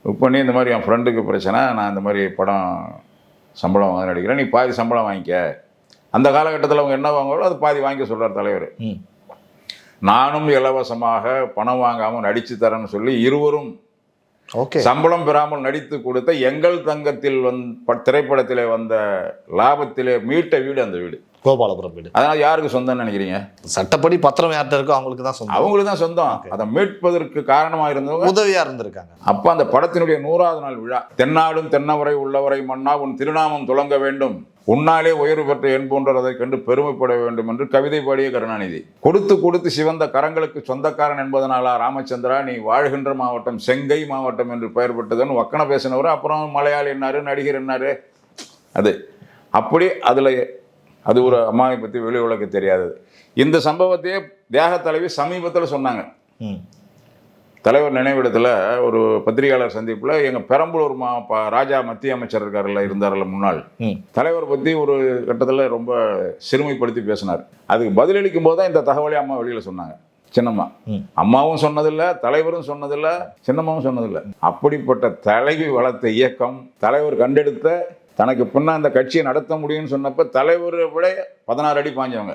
Book பண்ணி இந்த மாதிரி என் ஃப்ரெண்டுக்கு பிரச்சனை, நான் இந்த மாதிரி படம் சம்பளம் வாங்க நடிக்கிறேன், நீ பாதி சம்பளம் வாங்கிக்க. அந்த காலகட்டத்தில் அவங்க என்ன வாங்குவாங்களோ அது பாதி வாங்கி சொல்கிறார் தலைவர். நானும் இலவசமாக பணம் வாங்காமல் நடித்து தரேன்னு சொல்லி இருவரும் சம்பளம் பெறாமல் நடித்து கொடுத்த எங்கள் தங்கத்தில் திரைப்படத்திலே வந்த லாபத்திலே மீட்ட வீடு அந்த வீடு, கோபாலபுரம் வீடு. அதனால யாருக்கு சொந்தம்னு நினைக்கிறீங்க? சட்டப்படி பத்திரம் யார்கிட்ட இருக்கோ அவங்களுக்கு தான் சொந்தம். அவங்களுக்கு தான் சொந்தம். அதை மீட்பதற்கு காரணமாக இருந்தவங்க உதவியா இருந்திருக்காங்க. அப்போ அந்த படத்தினுடைய 100வது நாள் விழா, தென்னாடும் தென்னவரை உள்ளவரை மன்னா உன் திருநாமம் துலங்க வேண்டும், உன்னாலே உயர்வு பெற்ற என் போன்றவர் அதை கண்டு பெருமைப்பட வேண்டும் என்று கவிதை பாடிய கருணாநிதி. கொடுத்து கொடுத்து சிவந்த கரங்களுக்கு சொந்தக்காரன் என்பதனாலா ராமச்சந்திரா நீ வாழ்கின்ற மாவட்டம் செங்கை மாவட்டம் என்று பெயர் பெற்றதுன்னு வக்கனை பேசினவர். அப்புறம் மலையாளி என்னாரு, நடிகர் என்னாரு, அது அப்படி அதில் அது ஒரு அம்மாவை பற்றி வெளி உலக தெரியாதது. இந்த சம்பவத்தையே தியாக தலைவி சமீபத்தில் சொன்னாங்க. தலைவர் நினைவிடத்தில் ஒரு பத்திரிகையாளர் சந்திப்பில் எங்கள் பெரம்பலூர் ராஜா மத்திய அமைச்சர் இருந்தார்ல முன்னாள், தலைவர் பற்றி ஒரு கட்டத்தில் ரொம்ப சிறுமைப்படுத்தி பேசினார். அதுக்கு பதிலளிக்கும் போது தான் இந்த தகவலை அம்மா வெளியில் சொன்னாங்க. சின்னம்மா அம்மாவும் சொன்னதில்லை, தலைவரும் சொன்னதில்லை, சின்னம்மாவும் சொன்னதில்லை. அப்படிப்பட்ட தலைவி வளர்த்த இயக்கம், தலைவர் கண்டெடுத்த தனக்கு பின்னா அந்த கட்சியை நடத்த முடியும்னு சொன்னப்போ தலைவரை விட 16 அடி பாஞ்சவங்க.